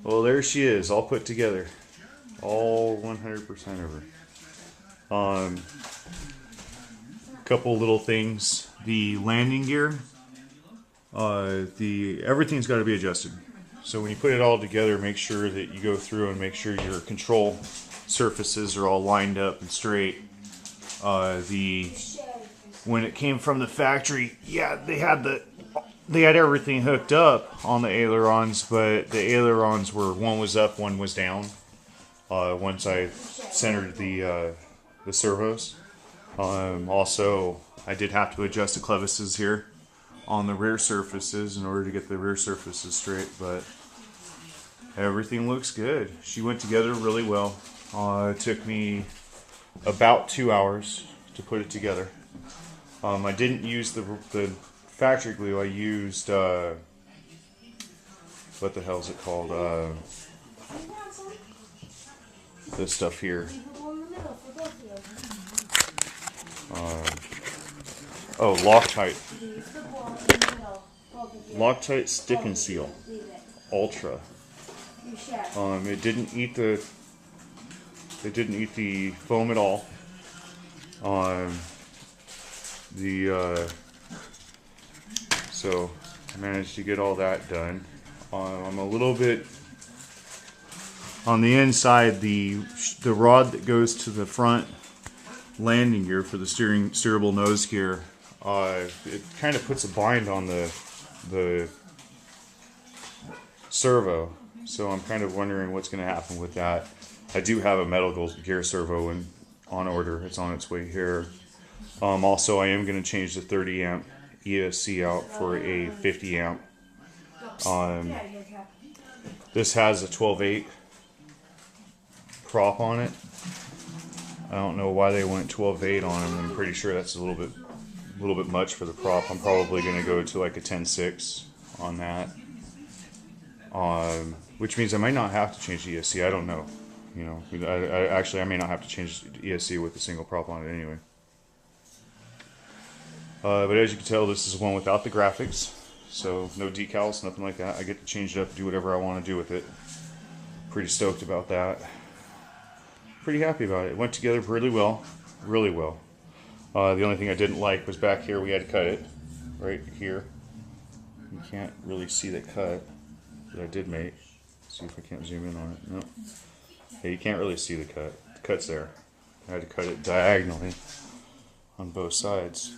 Well, there she is, all put together. All 100% of her. Couple little things. The landing gear, everything's got to be adjusted. So when you put it all together, make sure that you go through and make sure your control surfaces are all lined up and straight. When it came from the factory, yeah, they had everything hooked up on the ailerons, but the ailerons one was up, one was down. Once I centered the servos. Also, I did have to adjust the clevises here on the rear surfaces in order to get the rear surfaces straight, but everything looks good. She went together really well. It took me about 2 hours to put it together. I didn't use the factory glue. I used what the hell is it called? This stuff here. Loctite. Loctite Stick and Seal Ultra. It didn't eat the foam at all. So I managed to get all that done. I'm a little bit on the inside. The rod that goes to the front landing gear for the steerable nose gear, it kind of puts a bind on the servo. So I'm kind of wondering what's going to happen with that. I do have a metal gear servo on order. It's on its way here. Also, I am going to change the 30 amp ESC out for a 50 amp. This has a 12/8 prop on it. I don't know why they went 12/8 on it. I'm pretty sure that's a little bit much for the prop. I'm probably going to go to like a 10/6 on that. Which means I might not have to change the ESC. I don't know. You know, I may not have to change the ESC with a single prop on it anyway. But as you can tell, this is one without the graphics, so no decals, nothing like that. I get to change it up, do whatever I want to do with it. Pretty stoked about that. Pretty happy about it. It went together really well, really well. The only thing I didn't like was back here. We had to cut it right here. You can't really see the cut that I did make. Let's see if I can't zoom in on it. No. Yeah, you can't really see the cut. The cut's there. I had to cut it diagonally on both sides.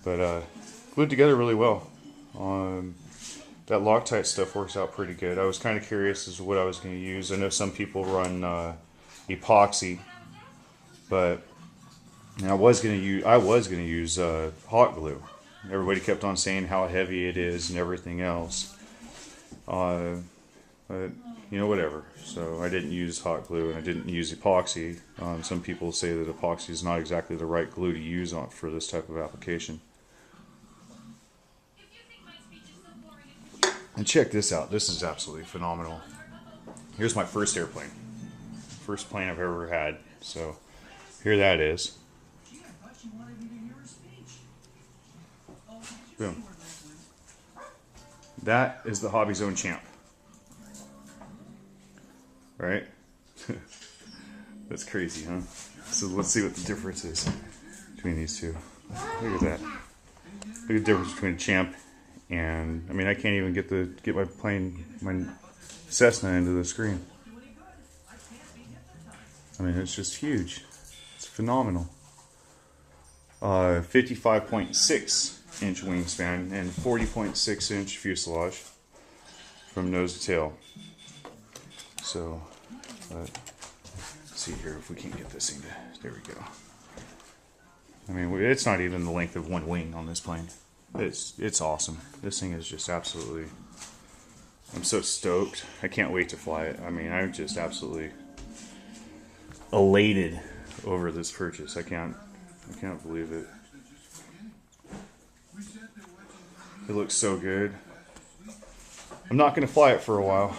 But glued together really well. That Loctite stuff works out pretty good. I was kind of curious as to what I was going to use. I know some people run epoxy, but I was going to use hot glue. Everybody kept on saying how heavy it is and everything else. But you know, whatever. So I didn't use hot glue and I didn't use epoxy. Some people say that epoxy is not exactly the right glue to use for this type of application. And check this out. This is absolutely phenomenal. Here's my first airplane. First plane I've ever had. So here that is. Boom. That is the Hobby Zone Champ. Right? That's crazy, huh? So let's see what the difference is between these two. Look at that. Look at the difference between a Champ and, I mean, I can't even get my Cessna into the screen. I mean, it's just huge. It's phenomenal. 55.6 inch wingspan and 40.6 inch fuselage from nose to tail. So, let's see here if we can get this thing to, there we go. I mean, it's not even the length of one wing on this plane. It's awesome. This thing is just absolutely, I'm so stoked. I can't wait to fly it. I mean, I'm just absolutely elated over this purchase. I can't believe it. It looks so good. I'm not going to fly it for a while.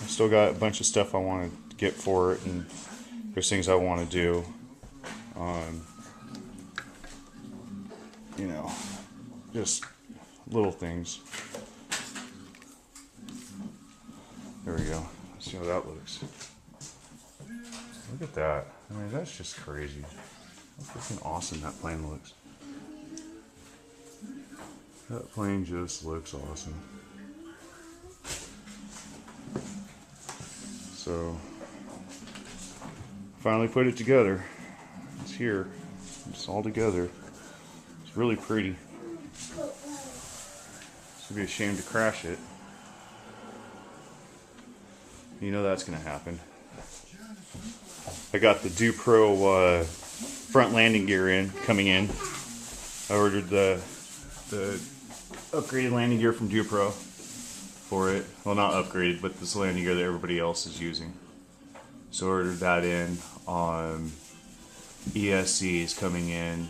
I've still got a bunch of stuff I want to get for it, and there's things I want to do. You know, just little things. There we go. Let's see how that looks. Look at that. I mean, that's just crazy. How freaking awesome that plane looks. That plane just looks awesome. So, finally put it together. It's here. It's all together. It's really pretty. It'd be a shame to crash it. You know that's going to happen. I got the Dupro front landing gear coming in. I ordered the upgraded landing gear from Dupro for it. Well, not upgraded, but this landing gear that everybody else is using. So I ordered that in. ESC is coming in.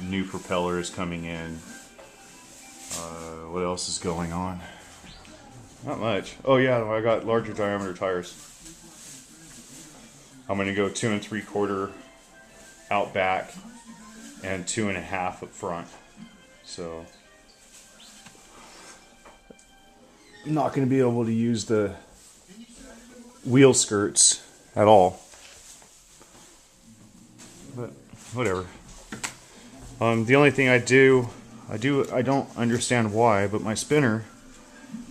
New propeller is coming in. What else is going on? Not much. Oh yeah, I got larger diameter tires. I'm going to go 2 3/4 out back and 2 1/2 up front. So I'm not going to be able to use the wheel skirts at all. But whatever. The only thing I don't understand why, but my spinner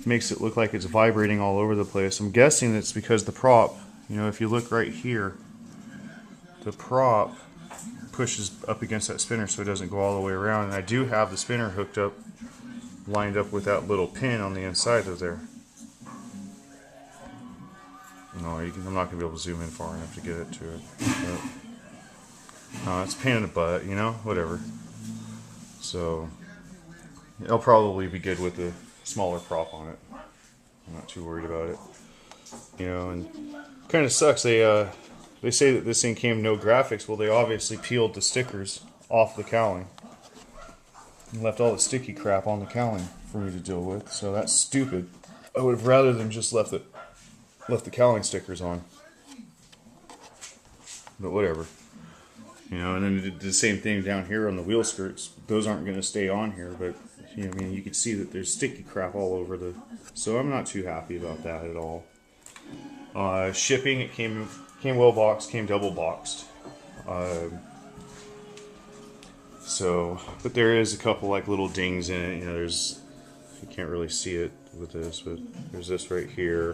makes it look like it's vibrating all over the place. I'm guessing it's because the prop, you know, if you look right here, the prop pushes up against that spinner so it doesn't go all the way around. And I do have the spinner hooked up, lined up with that little pin on the inside of there. No, I'm not going to be able to zoom in far enough to get it to it. But, it's a pain in the butt, you know, whatever. So, it'll probably be good with the smaller prop on it. I'm not too worried about it. You know, and kind of sucks. They say that this thing came no graphics. Well, they obviously peeled the stickers off the cowling and left all the sticky crap on the cowling for me to deal with. So that's stupid. I would have rather than just left the cowling stickers on. But whatever. You know, and then did the same thing down here on the wheel skirts. Those aren't going to stay on here, but you know, I mean, you can see that there's sticky crap all over the. So I'm not too happy about that at all. Shipping, it came well boxed, came double boxed. So, but there is a couple like little dings in it. You know, you can't really see it with this, but there's this right here.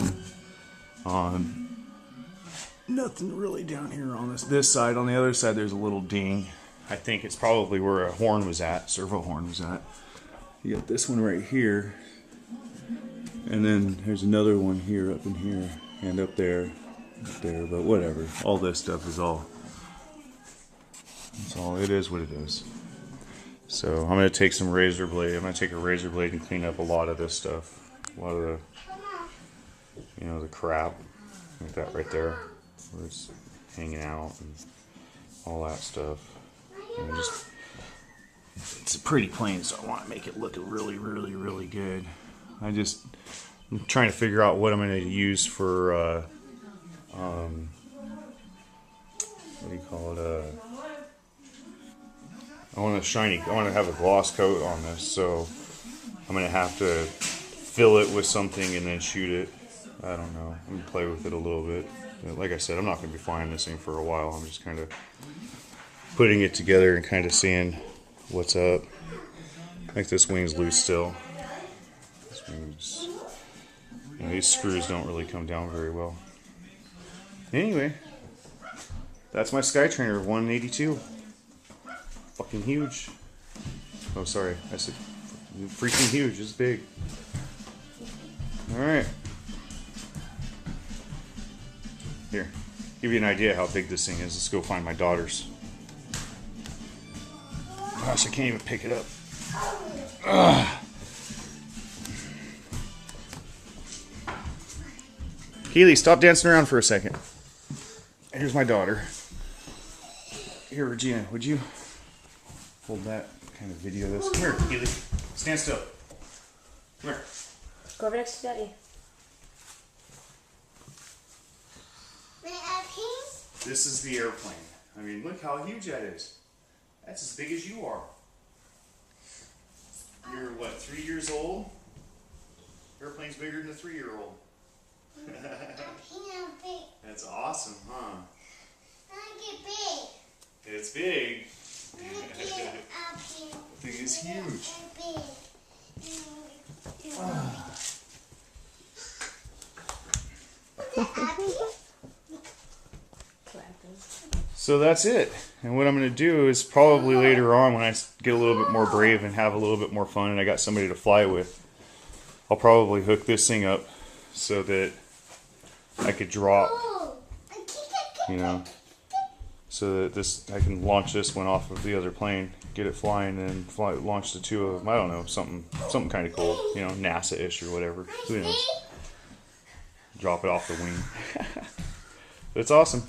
Nothing really down here on this side. On the other side, there's a little ding. I think it's probably where a horn was at, servo horn was at. You got this one right here, and then there's another one here, up in here, and up there, but whatever. All this stuff is all, it is what it is. So I'm going to take some razor blade. I'm going to take a razor blade and clean up a lot of this stuff. A lot of the, you know, the crap, like that right there, where it's hanging out and all that stuff. And it's a pretty plane, so I want to make it look really, really, really good. I'm trying to figure out what I'm going to use for, what do you call it? I want to have a gloss coat on this, so I'm going to have to fill it with something and then shoot it. I don't know. I'm going to play with it a little bit. But like I said, I'm not going to be flying this thing for a while. I'm just kind of putting it together and kind of seeing what's up. I think this wing's loose still. This wing's, you know, these screws don't really come down very well. Anyway, that's my Skytrainer 182. Fucking huge. Oh, sorry. I said freaking huge. It's big. Alright. Here. Give you an idea how big this thing is. Let's go find my daughter's. Gosh, I can't even pick it up. Ugh. Keely, stop dancing around for a second. Here's my daughter. Here, Regina, would you hold that, kind of video this? Come here, Keely. Stand still. Come here. Go over next to Daddy. This is the airplane. I mean, look how huge that is. That's as big as you are. You're what, 3 years old? Airplane's bigger than a 3-year-old. That's awesome, huh? It's big. The thing is huge. So that's it. And what I'm going to do is probably later on when I get a little bit more brave and have a little bit more fun and I got somebody to fly with, I'll probably hook this thing up so that I could drop, you know, so that I can launch this one off of the other plane, get it flying, and launch the two of them. I don't know, something kind of cool, you know, NASA-ish or whatever. Who knows? Drop it off the wing. But it's awesome.